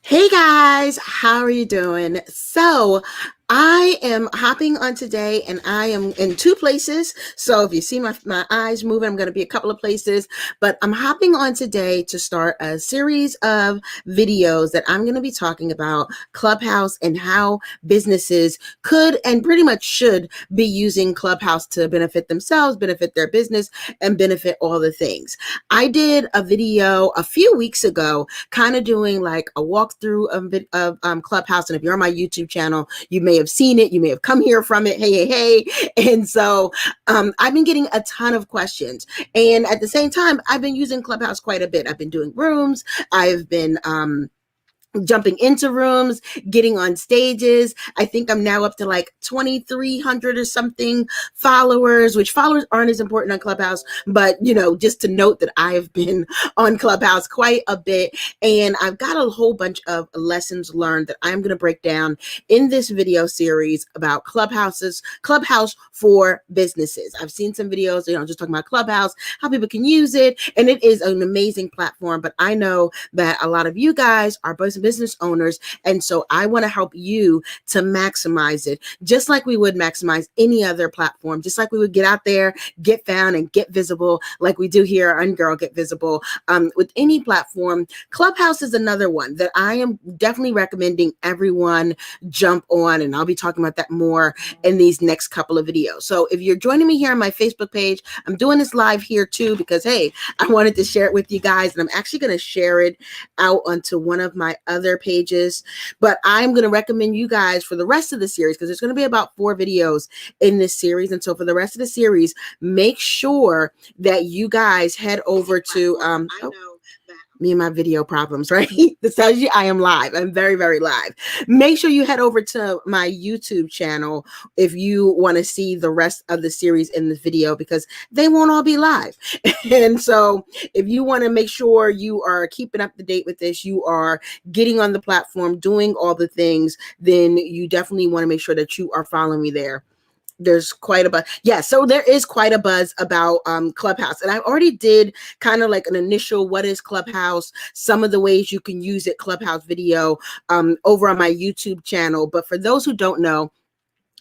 Hey guys, how are you doing? So I am hopping on today and I am in two places. So if you see my eyes moving, I'm going to be a couple of places, but I'm hopping on today to start a series of videos that I'm going to be talking about Clubhouse and how businesses could and pretty much should be using Clubhouse to benefit themselves, benefit their business, and benefit all the things. I did a video a few weeks ago kind of doing like a walkthrough of Clubhouse. And if you're on my YouTube channel, you may have seen it. You may have come here from it. Hey. And so I've been getting a ton of questions. And at the same time, I've been using Clubhouse quite a bit. I've been doing rooms. I've been jumping into rooms, getting on stages. I think I'm now up to like 2,300 or something followers, which followers aren't as important on Clubhouse, but just to note that I have been on Clubhouse quite a bit, and I've got a whole bunch of lessons learned that I'm going to break down in this video series about Clubhouse for businesses. I've seen some videos, just talking about Clubhouse, how people can use it, and it is an amazing platform, but I know that a lot of you guys are business owners, and so I want to help you to maximize it, just like we would maximize any other platform, just like we would get out there, get found, and get visible, like we do here on Girl Get Visible. With any platform, Clubhouse is another one that I am definitely recommending everyone jump on, and I'll be talking about that more in these next couple of videos. So if you're joining me here on my Facebook page, I'm doing this live here too because, hey, I wanted to share it with you guys, and I'm actually going to share it out onto one of my other pages, but I'm going to recommend you guys for the rest of the series, because there's going to be about 4 videos in this series. And so for the rest of the series, make sure that you guys head over to, me and my video problems, right? This tells you I am live. I'm very, very live. Make sure you head over to my YouTube channel if you want to see the rest of the series in this video, because they won't all be live. And so if you want to make sure you are keeping up to date with this, you are getting on the platform, doing all the things, then you definitely want to make sure that you are following me there. There's quite a buzz. Yeah, so there is quite a buzz about Clubhouse. And I already did kind of like an initial what is Clubhouse, some of the ways you can use it, Clubhouse video over on my YouTube channel. But for those who don't know,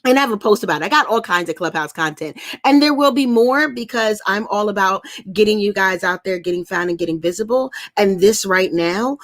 and I have a post about it. I got all kinds of Clubhouse content, and there will be more because I'm all about getting you guys out there, getting found and getting visible. And this right now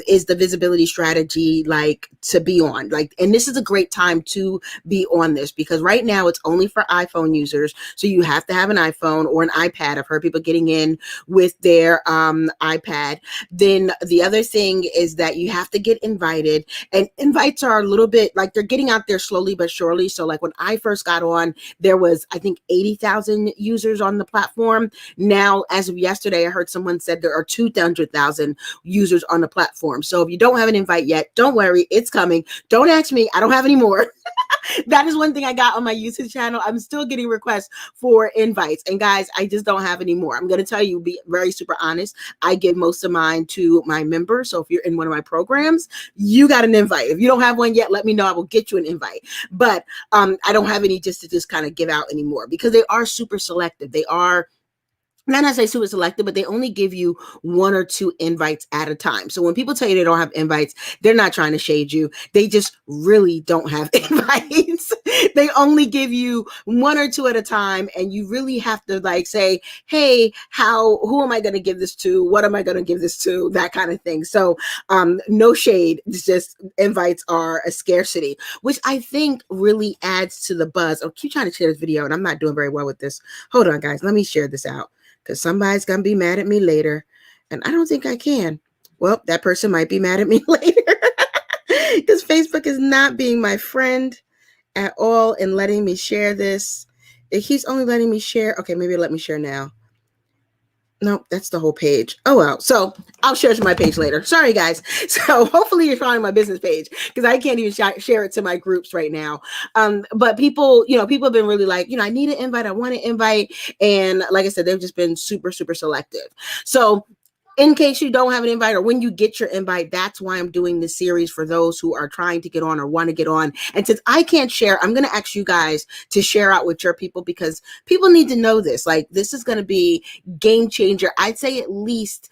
is the visibility strategy, like to be on, like, and this is a great time to be on this because right now it's only for iPhone users. So you have to have an iPhone or an iPad. I've heard people getting in with their iPad. Then the other thing is that you have to get invited, and invites are a little bit like they're getting out there slowly but surely. So like when I first got on, there was, I think, 80,000 users on the platform. Now, as of yesterday, I heard someone said there are 200,000 users on the platform. So if you don't have an invite yet, don't worry, it's coming. Don't ask me. I don't have any more. That is one thing I got on my YouTube channel. I'm still getting requests for invites. And guys, I just don't have any more. I'm going to tell you, be very super honest. I give most of mine to my members. So if you're in one of my programs, you got an invite. If you don't have one yet, let me know. I will get you an invite. But I don't have any just to kind of give out anymore because they are super selective. They are not necessarily super selective, but they only give you 1 or 2 invites at a time. So when people tell you they don't have invites, they're not trying to shade you. They just really don't have invites. They only give you 1 or 2 at a time. And you really have to like say, hey, who am I going to give this to? What am I going to give this to? That kind of thing. So no shade. It's just invites are a scarcity, which I think really adds to the buzz. I'll keep trying to share this video and I'm not doing very well with this. Hold on, guys. Let me share this out, because somebody's going to be mad at me later, and I don't think I can. Well, that person might be mad at me later because Facebook is not being my friend at all and letting me share this. He's only letting me share. Okay, maybe let me share now. Nope, that's the whole page. Oh, well. So I'll share it to my page later. Sorry, guys. So hopefully you're following my business page because I can't even share it to my groups right now. But people have been really like, I need an invite. I want an invite. And like I said, they've just been super, super selective. So in case you don't have an invite, or when you get your invite, that's why I'm doing this series for those who are trying to get on or want to get on. And since I can't share, I'm going to ask you guys to share out with your people because people need to know this. Like, this is going to be game changer. I'd say at least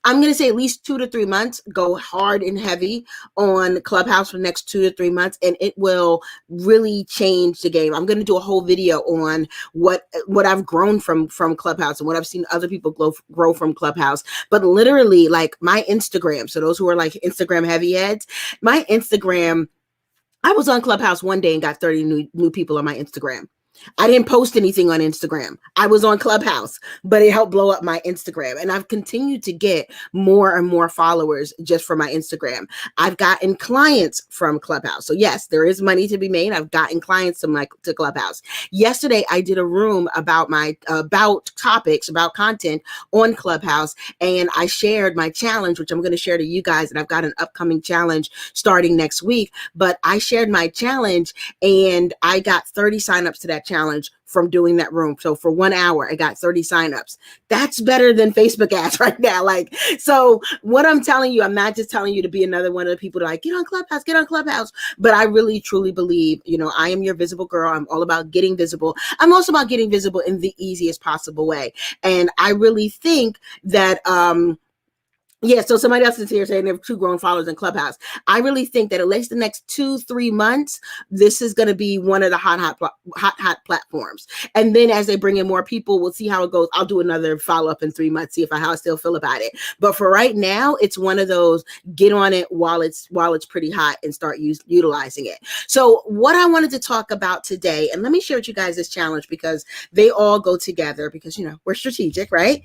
I'm going to say at least 2 to 3 months, go hard and heavy on Clubhouse for the next 2 to 3 months, and it will really change the game. I'm going to do a whole video on what I've grown from Clubhouse and what I've seen other people grow from Clubhouse. But literally, like my Instagram, so those who are like Instagram heavy heads, my Instagram, I was on Clubhouse one day and got 30 new people on my Instagram. I didn't post anything on Instagram. I was on Clubhouse, but it helped blow up my Instagram. And I've continued to get more and more followers just from my Instagram. I've gotten clients from Clubhouse. So yes, there is money to be made. I've gotten clients to Clubhouse. Yesterday, I did a room about topics, about content on Clubhouse. And I shared my challenge, which I'm going to share to you guys. And I've got an upcoming challenge starting next week. But I shared my challenge and I got 30 signups to that challenge from doing that room. So for 1 hour, I got 30 signups. That's better than Facebook ads right now. So what I'm telling you, I'm not just telling you to be another one of the people that get on Clubhouse, but I really truly believe, I am your visible girl. I'm all about getting visible. I'm also about getting visible in the easiest possible way. And I really think that, so somebody else is here saying they have 2 growing followers in Clubhouse. I really think that at least the next 2-3 months, this is going to be one of the hot platforms. And then as they bring in more people, we'll see how it goes. I'll do another follow-up in 3 months, see how I still feel about it. But for right now, it's one of those, get on it while it's pretty hot and start utilizing it. So what I wanted to talk about today, and let me share with you guys this challenge because they all go together because, we're strategic, right?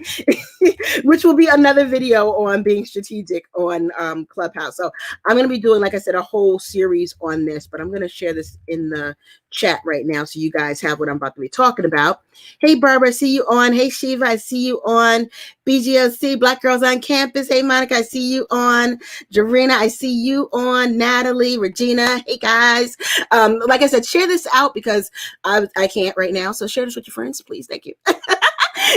Which will be another video on being strategic on Clubhouse. So I'm going to be doing, like I said, a whole series on this, but I'm going to share this in the chat right now so you guys have what I'm about to be talking about. Hey, Barbara, I see you on. Hey, Shiva, I see you on. BGOC, Black Girls on Campus. Hey, Monica, I see you on. Jarena, I see you on. Natalie, Regina, hey, guys. Like I said, share this out because I can't right now. So share this with your friends, please. Thank you.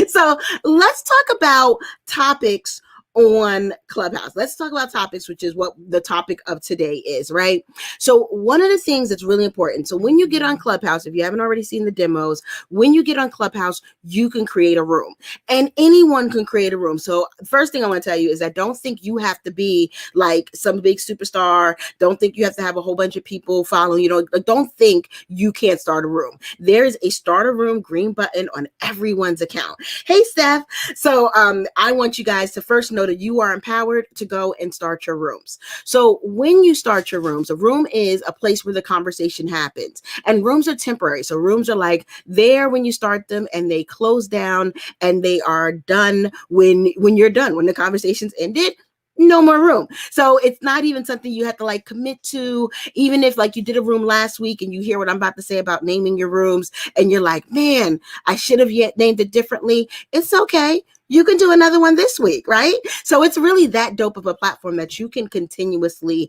So let's talk about topics on Clubhouse. Let's talk about topics, which is what the topic of today is, right? So one of the things that's really important. So when you get on Clubhouse, if you haven't already seen the demos, when you get on Clubhouse, you can create a room and anyone can create a room. So first thing I want to tell you is that don't think you have to be like some big superstar. Don't think you have to have a whole bunch of people following you. Don't think you can't start a room. There is a start a room green button on everyone's account. Hey, Steph. So I want you guys to first know that you are empowered to go and start your rooms. So when you start your rooms, a room is a place where the conversation happens, and rooms are temporary. So rooms are like there when you start them and they close down and they are done when you're done, when the conversation's ended. No more room. So it's not even something you have to commit to, even if you did a room last week and you hear what I'm about to say about naming your rooms and you're like, man, I should have yet named it differently. It's okay. You can do another one this week, right? So it's really that dope of a platform that you can continuously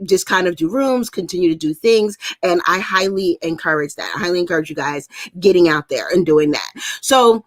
just kind of do rooms, continue to do things. And I highly encourage that. I highly encourage you guys getting out there and doing that. So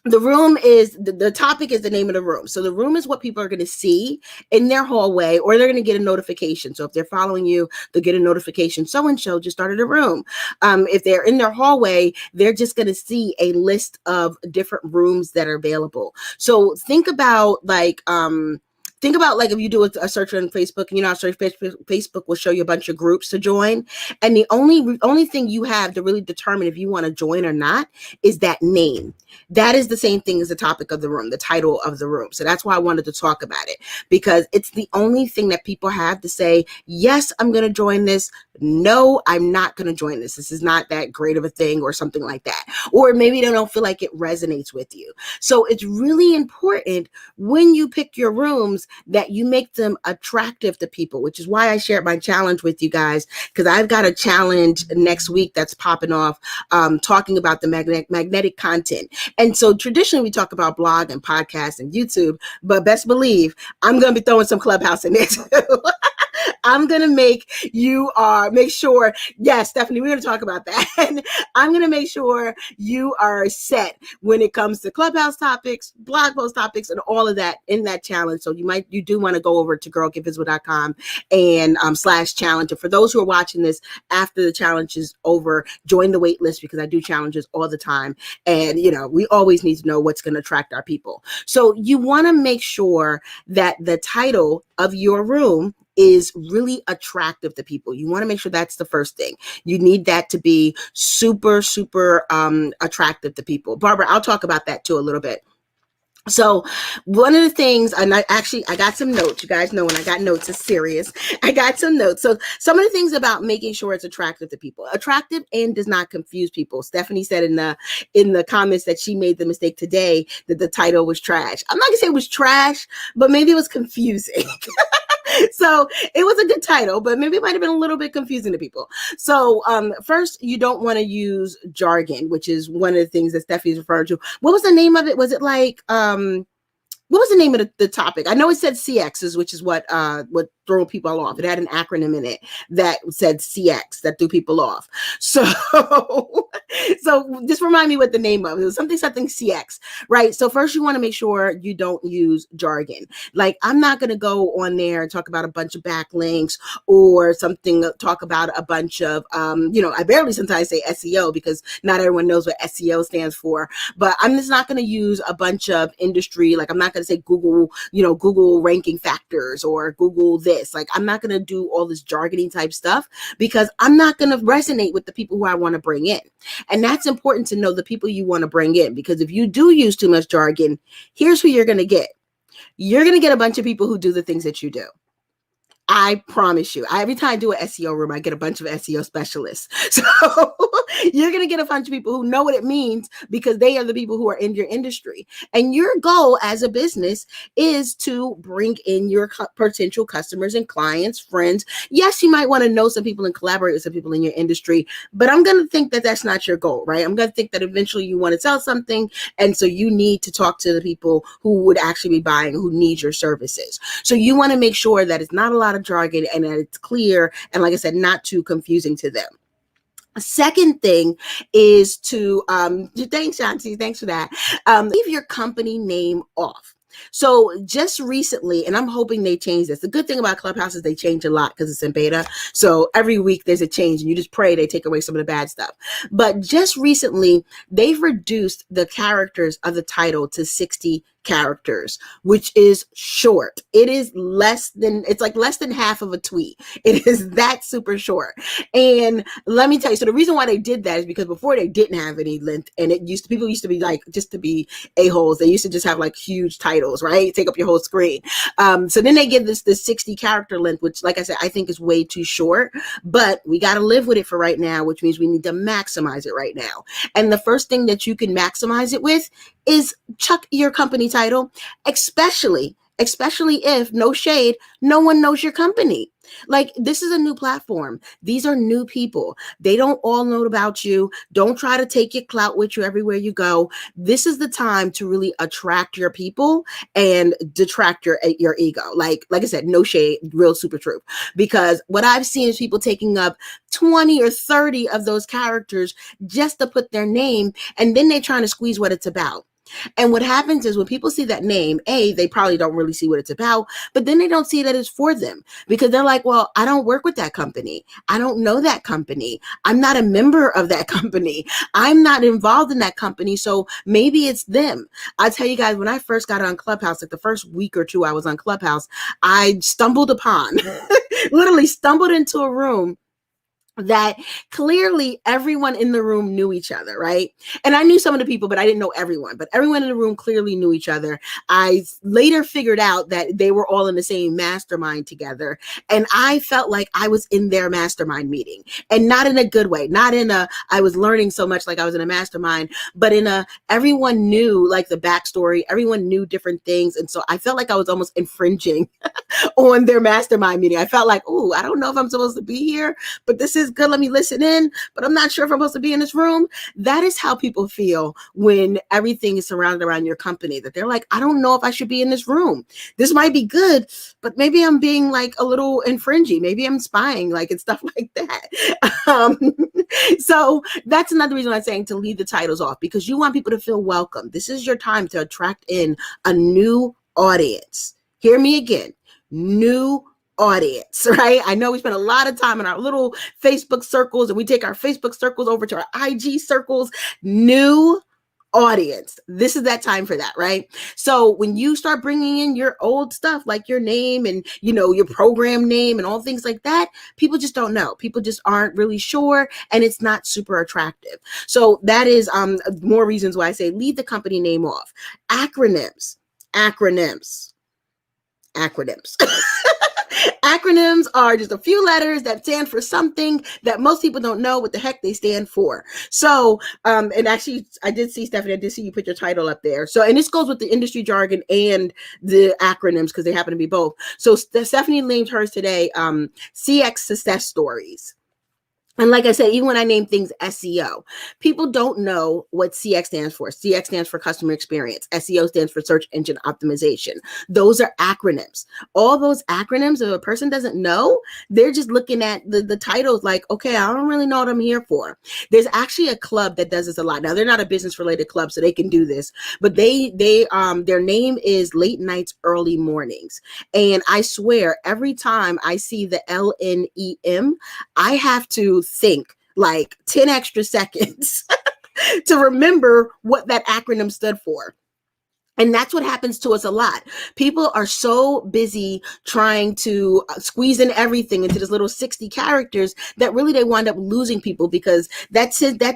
the room is, the topic is the name of the room. So the room is what people are going to see in their hallway, or they're going to get a notification. So if they're following you, they'll get a notification. So-and-so just started a room. If they're in their hallway, they're just going to see a list of different rooms that are available. So think about if you do a search on Facebook, and search Facebook will show you a bunch of groups to join. And the only thing you have to really determine if you want to join or not is that name. That is the same thing as the topic of the room, the title of the room. So that's why I wanted to talk about it, because it's the only thing that people have to say, yes, I'm going to join this. No, I'm not going to join this. This is not that great of a thing, or something like that. Or maybe they don't feel like it resonates with you. So it's really important when you pick your rooms that you make them attractive to people, which is why I shared my challenge with you guys, because I've got a challenge next week that's popping off, talking about the magnetic content. And so traditionally we talk about blog and podcast and YouTube, but best believe I'm going to be throwing some Clubhouse in there too. I'm going to make sure, yes, Stephanie, we're going to talk about that. And I'm going to make sure you are set when it comes to Clubhouse topics, blog post topics, and all of that in that challenge. So you do want to go over to girlgetvisible.com and /challenge. And for those who are watching this after the challenge is over, join the wait list because I do challenges all the time. And, we always need to know what's going to attract our people. So you want to make sure that the title of your room is really attractive to people. You want to make sure that's the first thing. You need that to be super, super attractive to people. Barbara, I'll talk about that too a little bit. So one of the things, and I got some notes. You guys know when I got notes, it's serious. I got some notes. So some of the things about making sure it's attractive to people, attractive and does not confuse people. Stephanie said in the comments that she made the mistake today that the title was trash. I'm not gonna say it was trash, but maybe it was confusing. So it was a good title, but maybe it might have been a little bit confusing to people. So first, you don't want to use jargon, which is one of the things that Steffi's referring to. What was the name of it? Was it like, what was the name of the topic? I know it said CXs, which is what threw people off. It had an acronym in it that said CX that threw people off. So just remind me what the name of it. It was something CX, right? So first you want to make sure you don't use jargon. Like I'm not going to go on there and talk about a bunch of backlinks or something, talk about a bunch of, I barely sometimes say SEO because not everyone knows what SEO stands for, but I'm just not going to use a bunch of industry. Like I'm not going to say Google, Google ranking factors or Google this. Like I'm not going to do all this jargony type stuff because I'm not going to resonate with the people who I want to bring in. And that's important to know the people you want to bring in, because if you do use too much jargon, here's who you're going to get. You're going to get a bunch of people who do the things that you do. I promise you. Every time I do an SEO room, I get a bunch of SEO specialists. So you're going to get a bunch of people who know what it means because they are the people who are in your industry. And your goal as a business is to bring in your potential customers and clients, friends. Yes, you might want to know some people and collaborate with some people in your industry, but I'm going to think that that's not your goal, right? I'm going to think that eventually you want to sell something. And so you need to talk to the people who would actually be buying, who need your services. So you want to make sure that it's not a lot of jargon and that it's clear. And like I said, not too confusing to them. A second thing is to, thanks, Shanti, thanks for that. Leave your company name off. So just recently, and I'm hoping they change this. The good thing about Clubhouse is they change a lot because it's in beta. So every week there's a change and you just pray they take away some of the bad stuff. But just recently, they've reduced the characters of the title to 60 characters, which is short. It is less than half of a tweet. It is that super short. And let me tell you, so the reason why they did that is because before they didn't have any length, and people used to be like, just to be a-holes, they used to just have like huge titles, right? Take up your whole screen. So then they give this 60 character length, which like I said, I think is way too short, but we got to live with it for right now, which means we need to maximize it right now. And the first thing that you can maximize it with is chuck your company title, especially if, no shade, no one knows your company. Like, this is a new platform. These are new people. They don't all know about you. Don't try to take your clout with you everywhere you go. This is the time to really attract your people and detract your ego. Like I said, no shade, real super truth. Because what I've seen is people taking up 20 or 30 of those characters just to put their name, and then they're trying to squeeze what it's about. And what happens is when people see that name, they probably don't really see what it's about, but then they don't see that it's for them because they're like, well, I don't work with that company. I don't know that company. I'm not a member of that company. I'm not involved in that company. So maybe it's them. I tell you guys, when I first got on Clubhouse, like the first week or two I was on Clubhouse, I literally stumbled into a room that clearly everyone in the room knew each other, right? And I knew some of the people, but I didn't know everyone. But everyone in the room clearly knew each other. I later figured out that they were all in the same mastermind together. And I felt like I was in their mastermind meeting, and not in a good way, not in a, I was learning so much like I was in a mastermind, but in a, everyone knew like the backstory, everyone knew different things. And so I felt like I was almost infringing on their mastermind meeting. I felt like, ooh, I don't know if I'm supposed to be here, but this is good. Let me listen in, but I'm not sure if I'm supposed to be in this room. That is how people feel when everything is surrounded around your company, that they're like, I don't know if I should be in this room. This might be good, but maybe I'm being like a little infringing. Maybe I'm spying, like, and stuff like that. So that's another reason I'm saying to leave the titles off, because you want people to feel welcome. This is your time to attract in a new audience. Hear me again, new audience, right? I know we spend a lot of time in our little Facebook circles, and we take our Facebook circles over to our IG circles. New audience. This is that time for that, right? So when you start bringing in your old stuff, like your name and, you know, your program name and all things like that, people just don't know. People just aren't really sure, and it's not super attractive. So that is more reasons why I say leave the company name off. Acronyms. Acronyms are just a few letters that stand for something that most people don't know what the heck they stand for. So, and actually, I did see, Stephanie, I did see you put your title up there. So, and this goes with the industry jargon and the acronyms, because they happen to be both. So Stephanie named hers today, CX Success Stories. And like I said, even when I name things SEO, people don't know what CX stands for. CX stands for customer experience. SEO stands for search engine optimization. Those are acronyms. All those acronyms, if a person doesn't know, they're just looking at the titles like, okay, I don't really know what I'm here for. There's actually a club that does this a lot. Now, they're not a business related club, so they can do this, but their name is Late Nights, Early Mornings. And I swear, every time I see the LNEM, I have to think like 10 extra seconds to remember what that acronym stood for. And that's what happens to us a lot. People are so busy trying to squeeze in everything into this little 60 characters that really they wind up losing people, because that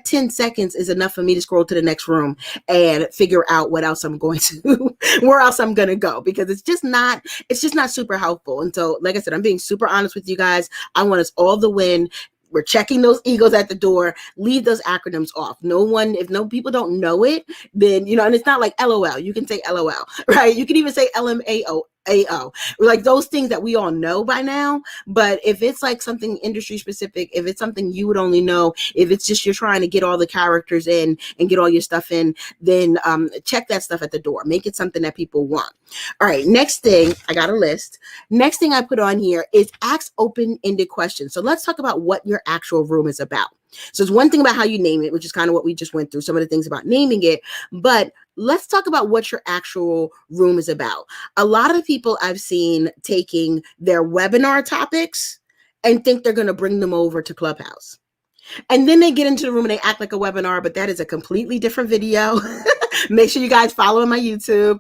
10 seconds is enough for me to scroll to the next room and figure out what else I'm going to, where else I'm going to go, because it's just not super helpful. And so, like I said, I'm being super honest with you guys. I want us all to win. We're checking those egos at the door. Leave those acronyms off. If people don't know it, then, you know, and it's not like LOL. You can say LOL, right? You can even say LMAO. Like those things that we all know by now. But if it's like something industry specific, if it's something you would only know, if it's just you're trying to get all the characters in and get all your stuff in, then check that stuff at the door. Make it something that people want. All right, next thing, I got a list. Next thing I put on here is ask open-ended questions. So let's talk about what your actual room is about. So it's one thing about how you name it, which is kind of what we just went through, some of the things about naming it, but let's talk about what your actual room is about. A lot of people I've seen taking their webinar topics and think they're going to bring them over to Clubhouse. And then they get into the room and they act like a webinar, but that is a completely different video. Make sure you guys follow my YouTube.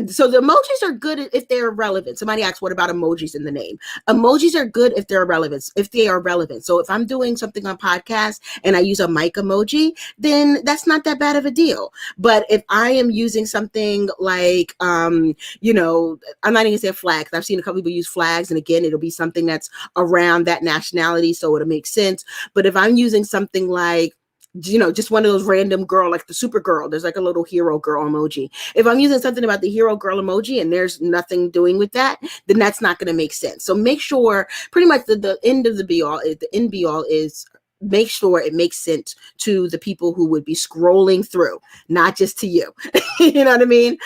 So the emojis are good if they're relevant. Somebody asked, what about emojis in the name? Emojis are good if they're relevant. So if I'm doing something on podcast and I use a mic emoji, then that's not that bad of a deal. But if I am using something like, you know, I'm not even gonna say a flag, because I've seen a couple people use flags, and again, it'll be something that's around that nationality, so it'll make sense. But if I'm using something like, you know, just one of those random girl, like the Supergirl, there's like a little hero girl emoji. If I'm using something about the hero girl emoji and there's nothing doing with that, then that's not going to make sense. So make sure, pretty much the end of the be all is make sure it makes sense to the people who would be scrolling through, not just to you. You know what I mean?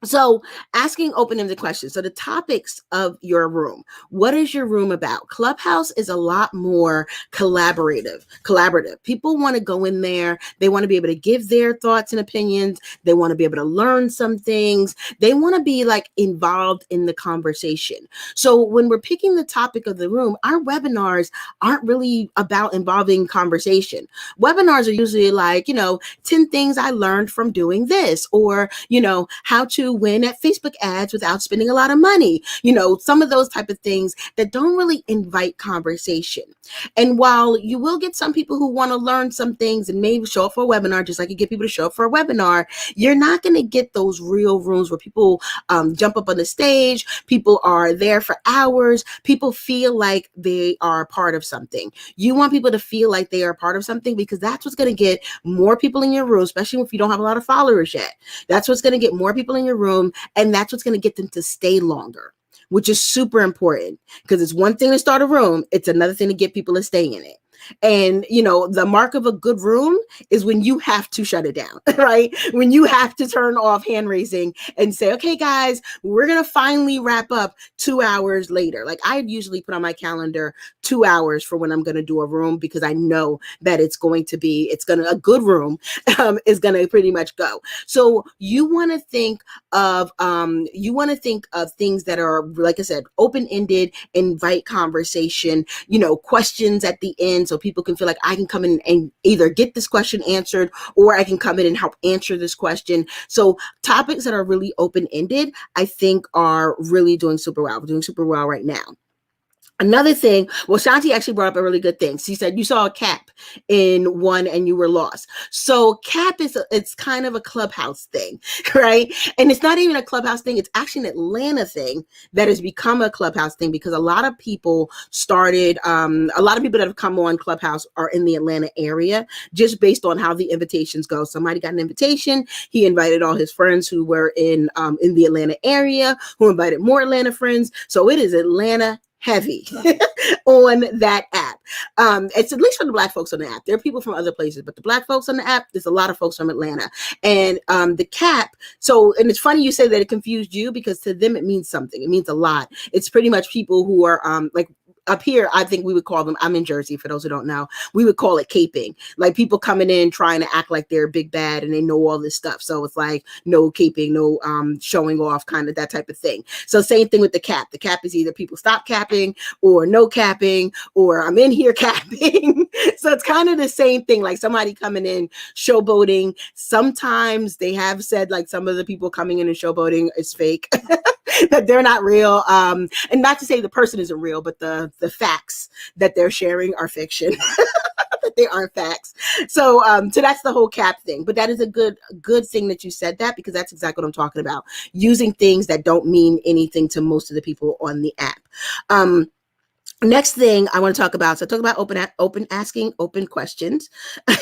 So asking open-ended questions. So the topics of your room. What is your room about? Clubhouse is a lot more collaborative. People want to go in there. They want to be able to give their thoughts and opinions. They want to be able to learn some things. They want to be like involved in the conversation. So when we're picking the topic of the room, our webinars aren't really about involving conversation. Webinars are usually like, you know, 10 things I learned from doing this, or, you know, how to win at Facebook ads without spending a lot of money. You know, some of those type of things that don't really invite conversation. And while you will get some people who want to learn some things and maybe show up for a webinar, just like you get people to show up for a webinar, you're not going to get those real rooms where people jump up on the stage, people are there for hours, people feel like they are part of something. You want people to feel like they are part of something, because that's what's going to get more people in your room, especially if you don't have a lot of followers yet. That's what's going to get more people in your room, and that's what's going to get them to stay longer. which is super important because it's one thing to start a room. It's another thing to get people to stay in it. And, the mark of a good room is when you have to shut it down, right? When you have to turn off hand raising and say, okay, guys, we're going to finally wrap up 2 hours later. Like I usually put on my calendar 2 hours for when I'm going to do a room because I know that a good room is going to pretty much go. So you want to think of things that are, like I said, open-ended, invite conversation, questions at the end. So people can feel like I can come in and either get this question answered or I can come in and help answer this question. So topics that are really open-ended, I think are really doing super well. We're doing super well right now. Another thing, well, Shanti actually brought up a really good thing. She said you saw a cap in one and you were lost. So cap it's kind of a Clubhouse thing, right? And it's not even a Clubhouse thing. It's actually an Atlanta thing that has become a Clubhouse thing because a lot of people that have come on Clubhouse are in the Atlanta area just based on how the invitations go. Somebody got an invitation. He invited all his friends who were in the Atlanta area, who invited more Atlanta friends. So it is Atlanta heavy on that app. It's at least for the Black folks on the app. There are people from other places, but the Black folks on the app, there's a lot of folks from Atlanta. And the cap, and it's funny you say that it confused you because to them it means something. It means a lot. It's pretty much people who are like up here, I think we would call them, I'm in Jersey, for those who don't know, we would call it caping. Like people coming in trying to act like they're big bad and they know all this stuff. So it's like no caping, no showing off, kind of that type of thing. So same thing with the cap. The cap is either people stop capping or no capping or I'm in here capping. So it's kind of the same thing, like somebody coming in showboating. Sometimes they have said like some of the people coming in and showboating is fake. That they're not real. And not to say the person isn't real, but the facts that they're sharing are fiction. That they aren't facts. So that's the whole cap thing. But that is a good thing that you said that because that's exactly what I'm talking about. Using things that don't mean anything to most of the people on the app. Next thing I want to talk about, so talk about open asking open questions.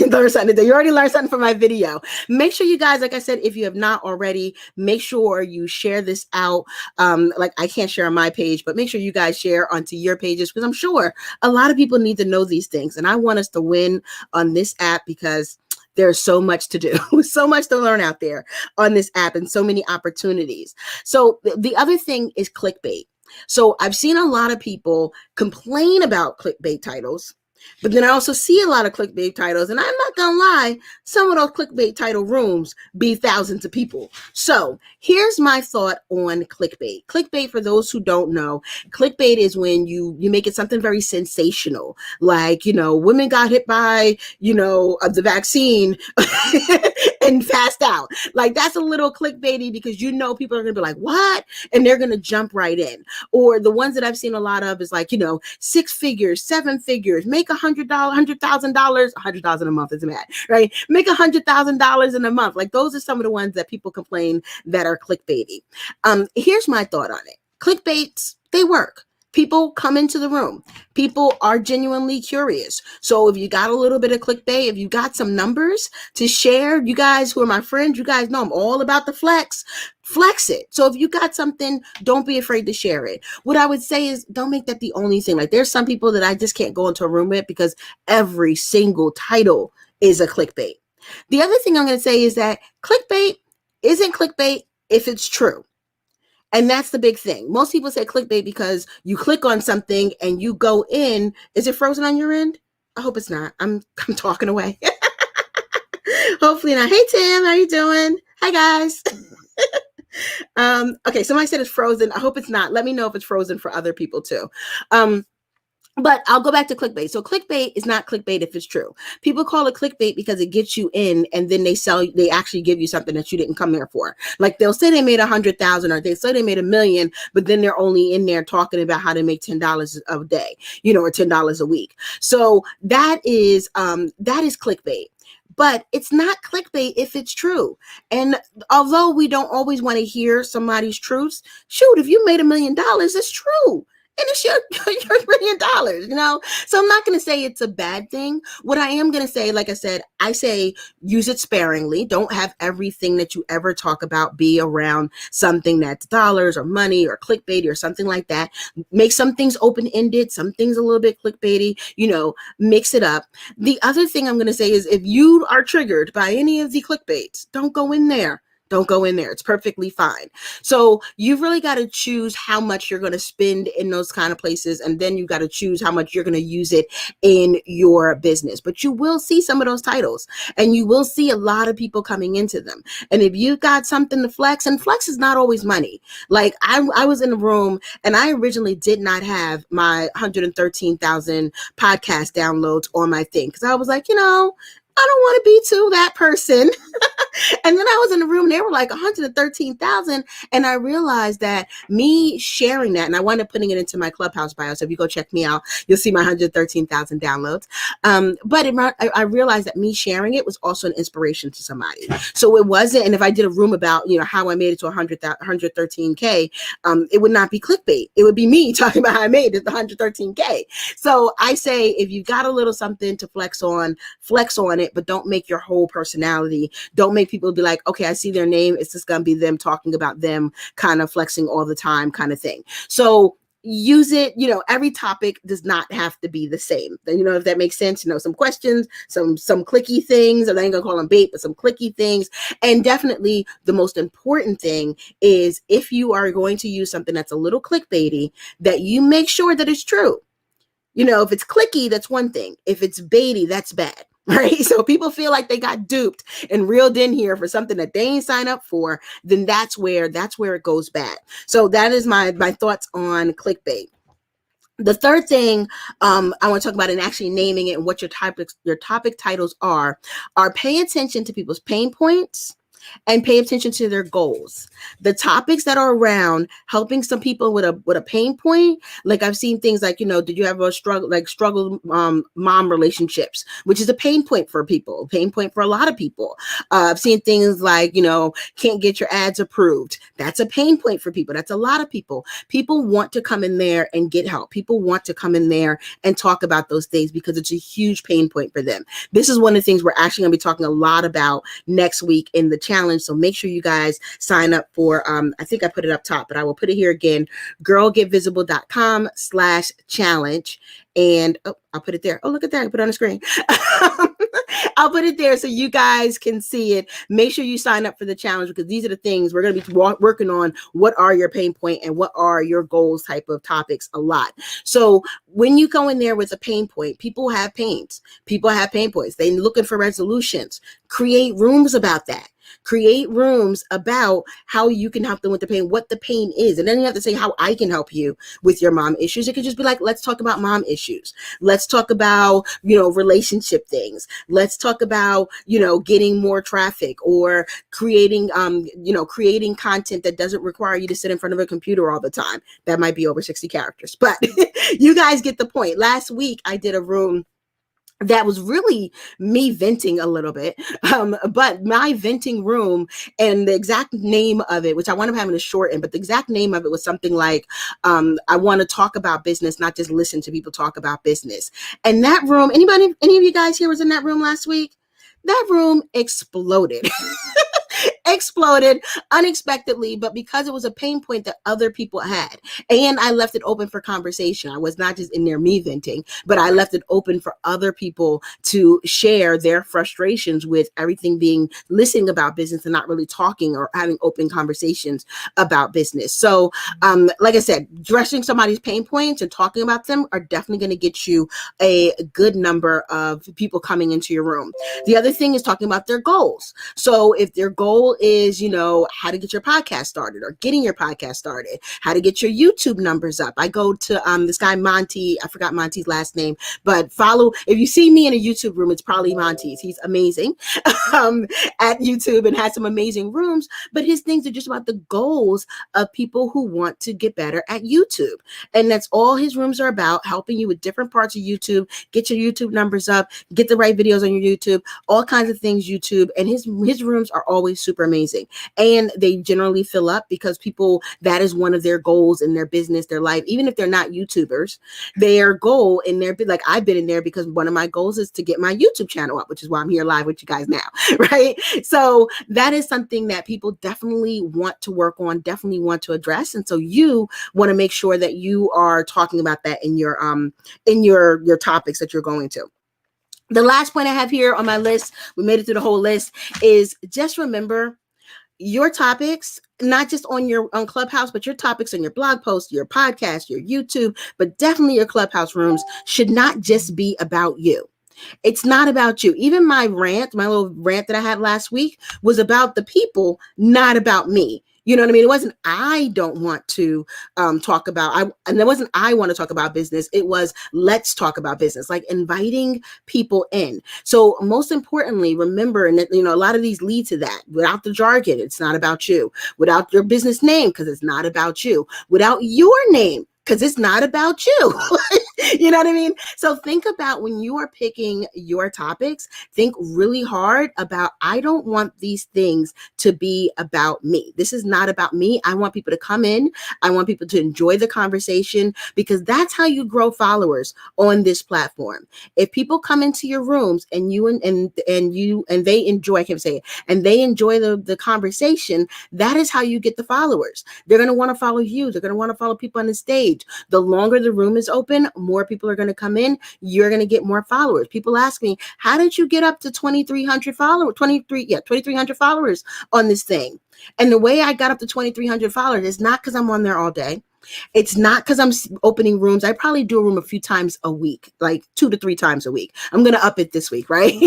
Learn something. You already learned something from my video. Make sure you guys, like I said, if you have not already, make sure you share this out. Like I can't share on my page, but make sure you guys share onto your pages because I'm sure a lot of people need to know these things. And I want us to win on this app because there's so much to do, so much to learn out there on this app and so many opportunities. So the other thing is clickbait. So I've seen a lot of people complain about clickbait titles, but then I also see a lot of clickbait titles, and I'm not gonna lie, some of those clickbait title rooms be thousands of people. So here's my thought on clickbait. Clickbait, for those who don't know, clickbait is when you make it something very sensational, like, women got hit by, the vaccine and passed out. Like that's a little clickbaity because people are gonna be like, what? And they're gonna jump right in. Or the ones that I've seen a lot of is like, 6 figures, 7 figures, make $100,000, $100,000 a month isn't bad, right? Make $100,000 in a month. Like those are some of the ones that people complain that are clickbaity. Here's my thought on it. Clickbaits, they work. People come into the room. People are genuinely curious. So if you got a little bit of clickbait, if you got some numbers to share, you guys who are my friends, you guys know I'm all about the flex it. So if you got something, don't be afraid to share it. What I would say is don't make that the only thing. Like there's some people that I just can't go into a room with because every single title is a clickbait. The other thing I'm going to say is that clickbait isn't clickbait if it's true. And that's the big thing. Most people say clickbait because you click on something and you go in. Is it frozen on your end? I hope it's not. I'm talking away. Hopefully not. Hey, Tim, how you doing? Hi, guys. Okay, somebody said it's frozen. I hope it's not. Let me know if it's frozen for other people too. But I'll go back to clickbait. So clickbait is not clickbait if it's true. People call it clickbait because it gets you in and then they actually give you something that you didn't come there for. Like they'll say they made 100,000 or they say they made $1 million, but then they're only in there talking about how to make $10 a day, or $10 a week. So that is clickbait. But it's not clickbait if it's true. And although we don't always want to hear somebody's truths, shoot, if you made $1 million, it's true. and it's your $1 million, you know? So I'm not going to say it's a bad thing. What I am going to say, like I say use it sparingly. Don't have everything that you ever talk about be around something that's dollars or money or clickbait or something like that. Make some things open-ended, some things a little bit clickbaity, you know, mix it up. The other thing I'm going to say is if you are triggered by any of the clickbaits, don't go in there. Don't go in there. It's perfectly fine. So you've really got to choose how much you're going to spend in those kind of places. And then you got to choose how much you're going to use it in your business. But you will see some of those titles and you will see a lot of people coming into them. And if you've got something to flex, and flex is not always money. Like I was in a room and I originally did not have my 113,000 podcast downloads on my thing. Cause I was like, you know, I don't want to be to that person. And then I was in the room, they were like 113,000. And I realized that me sharing that, and I wound up putting it into my Clubhouse bio. So if you go check me out, you'll see my 113,000 downloads. But I realized that me sharing it was also an inspiration to somebody. So it wasn't, and if I did a room about, you know, how I made it to 113K, it would not be clickbait. It would be me talking about how I made it to 113K. So I say, if you've got a little something to flex on it, but don't make your whole personality. Don't make people be like, okay, I see their name. It's just going to be them talking about them, kind of flexing all the time kind of thing. So use it, you know, every topic does not have to be the same. You know, if that makes sense, you know, some questions, some clicky things, and I ain't gonna call them bait, but some clicky things. And definitely the most important thing is if you are going to use something that's a little clickbaity, that you make sure that it's true. You know, if it's clicky, that's one thing. If it's baity, that's bad. Right. So people feel like they got duped and reeled in here for something that they ain't signed up for, then that's where it goes bad. So that is my thoughts on clickbait. The third thing I want to talk about, and actually naming it and what your topic titles are pay attention to people's pain points and pay attention to their goals. The topics that are around helping some people with a pain point, like I've seen things like, you know, did you have a struggle mom relationships, which is a pain point for people, pain point for a lot of people. I've seen things like, you know, can't get your ads approved. That's a pain point for people. That's a lot of people. People want to come in there and get help. People want to come in there and talk about those things because it's a huge pain point for them. This is one of the things we're actually going to be talking a lot about next week in the challenge. So make sure you guys sign up for, I think I put it up top, but I will put it here again, girlgetvisible.com/challenge. And I'll put it there. Oh, look at that. I put it on the screen. I'll put it there so you guys can see it. Make sure you sign up for the challenge because these are the things we're going to be working on. What are your pain point and what are your goals type of topics a lot. So when you go in there with a pain point, people have pains. People have pain points. They're looking for resolutions. Create rooms about that. Create rooms about how you can help them with the pain, what the pain is. And then you have to say how I can help you with your mom issues. It could just be like, let's talk about mom issues. Let's talk about, you know, relationship things. Let's talk about, you know, getting more traffic or creating, creating content that doesn't require you to sit in front of a computer all the time. That might be over 60 characters, but you guys get the point. Last week I did a room that was really me venting a little bit, but my venting room, and the exact name of it, which I wound up having to shorten, but the exact name of it was something like, I want to talk about business, not just listen to people talk about business. And that room, any of you guys here was in that room last week? That room exploded. Exploded unexpectedly, but because it was a pain point that other people had. And I left it open for conversation. I was not just in there me venting, but I left it open for other people to share their frustrations with everything being listening about business and not really talking or having open conversations about business. So like I said, addressing somebody's pain points and talking about them are definitely going to get you a good number of people coming into your room. The other thing is talking about their goals. So if their goal is, you know, how to get your podcast started or getting your podcast started, how to get your YouTube numbers up. I go to this guy, Monty. I forgot Monty's last name, but if you see me in a YouTube room, it's probably Monty's. He's amazing at YouTube and has some amazing rooms, but his things are just about the goals of people who want to get better at YouTube. And that's all his rooms are about, helping you with different parts of YouTube, get your YouTube numbers up, get the right videos on your YouTube, all kinds of things YouTube. And his rooms are always always super amazing. And they generally fill up because people, that is one of their goals in their business, their life, even if they're not YouTubers, their goal in their, like I've been in there because one of my goals is to get my YouTube channel up, which is why I'm here live with you guys now, right? So that is something that people definitely want to work on, definitely want to address. And so you want to make sure that you are talking about that in your topics that you're going to. The last point I have here on my list, we made it through the whole list, is just remember your topics, not just on Clubhouse, but your topics on your blog post, your podcast, your YouTube, but definitely your Clubhouse rooms should not just be about you. It's not about you. Even my little rant that I had last week was about the people, not about me. You know what I mean? It wasn't I don't want to talk about, and it wasn't I want to talk about business. It was let's talk about business, like inviting people in. So most importantly, remember, and a lot of these lead to that. Without the jargon, it's not about you. Without your business name, because it's not about you. Without your name, because it's not about you. You know what I mean? So think about when you are picking your topics, think really hard about, I don't want these things to be about me. This is not about me. I want people to come in. I want people to enjoy the conversation, because that's how you grow followers on this platform. If people come into your rooms and they enjoy, I can't say it, and they enjoy the conversation, that is how you get the followers. They're going to want to follow you. They're going to want to follow people on the stage. The longer the room is open, more people are going to come in. You're going to get more followers. People ask me, how did you get up to 2,300 followers? 2,300 followers on this thing. And the way I got up to 2,300 followers is not because I'm on there all day. It's not because I'm opening rooms. I probably do a room a few times a week, like 2 to 3 times a week. I'm going to up it this week, right?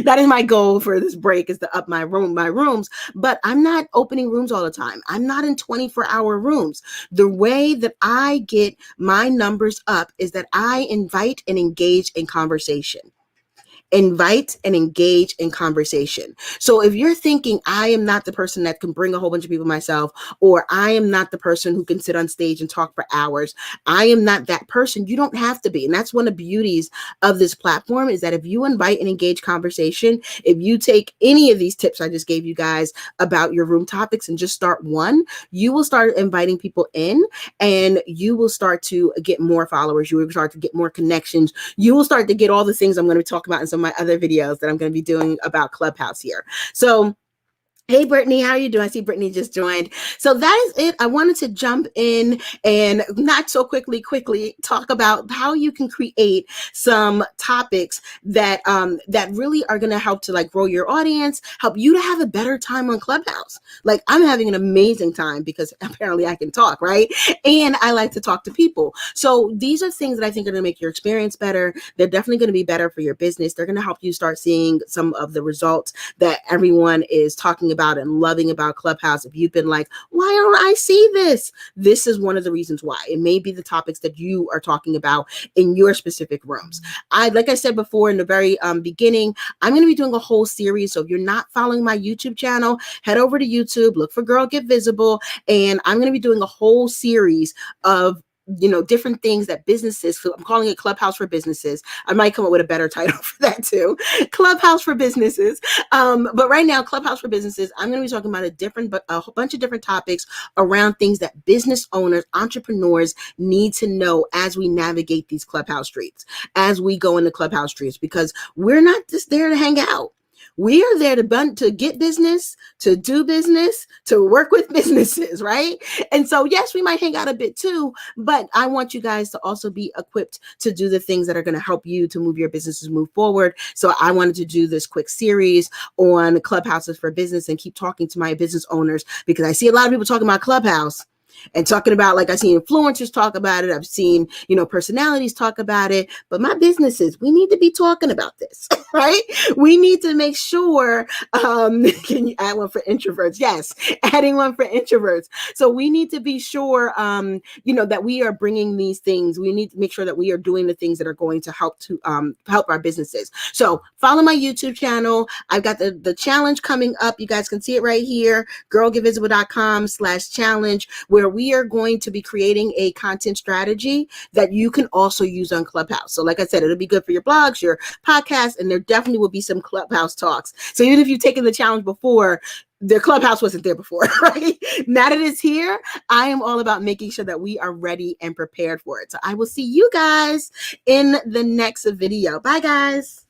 That is my goal for this break, is to up my rooms. But I'm not opening rooms all the time. I'm not in 24-hour rooms. The way that I get my numbers up is that I invite and engage in conversation. Invite and engage in conversation. So if you're thinking, I am not the person that can bring a whole bunch of people myself, or I am not the person who can sit on stage and talk for hours, I am not that person. You don't have to be. And that's one of the beauties of this platform, is that if you invite and engage conversation, if you take any of these tips I just gave you guys about your room topics and just start one, you will start inviting people in, and you will start to get more followers. You will start to get more connections. You will start to get all the things I'm going to be talking about in some of my other videos that I'm going to be doing about Clubhouse here. So hey, Brittany, how are you doing? I see Brittany just joined. So that is it. I wanted to jump in and not so quickly talk about how you can create some topics that really are going to help to like grow your audience, help you to have a better time on Clubhouse. Like, I'm having an amazing time because apparently I can talk, right? And I like to talk to people. So these are things that I think are going to make your experience better. They're definitely going to be better for your business. They're going to help you start seeing some of the results that everyone is talking about and loving about Clubhouse. If you've been like, why don't I see this? This is one of the reasons why. It may be the topics that you are talking about in your specific rooms. Like I said before in the very beginning, I'm going to be doing a whole series. So if you're not following my YouTube channel, head over to YouTube, look for Girl Get Visible, and I'm going to be doing a whole series of different things that businesses, so I'm calling it Clubhouse for Businesses. I might come up with a better title for that too. Clubhouse for Businesses. But right now, Clubhouse for Businesses, I'm going to be talking about a bunch of different topics around things that business owners, entrepreneurs need to know as we navigate these Clubhouse streets, as we go into Clubhouse streets, because we're not just there to hang out. We are there to get business, to do business, to work with businesses, right? And so, yes, we might hang out a bit too, but I want you guys to also be equipped to do the things that are going to help you to move your businesses move forward. So I wanted to do this quick series on Clubhouses for Business and keep talking to my business owners, because I see a lot of people talking about Clubhouse and talking about, like, I've seen influencers talk about it. I've seen, personalities talk about it, but my businesses, we need to be talking about this, right? We need to make sure, can you add one for introverts? Yes, adding one for introverts. So we need to be sure, that we are bringing these things. We need to make sure that we are doing the things that are going to help our businesses. So follow my YouTube channel. I've got the challenge coming up. You guys can see it right here, girlgetvisible.com/challenge, where where we are going to be creating a content strategy that you can also use on Clubhouse. So like I said, it'll be good for your blogs, your podcasts, and there definitely will be some Clubhouse talks. So even if you've taken the challenge before, the Clubhouse wasn't there before, right? Now that it's here, I am all about making sure that we are ready and prepared for it. So I will see you guys in the next video. Bye, guys.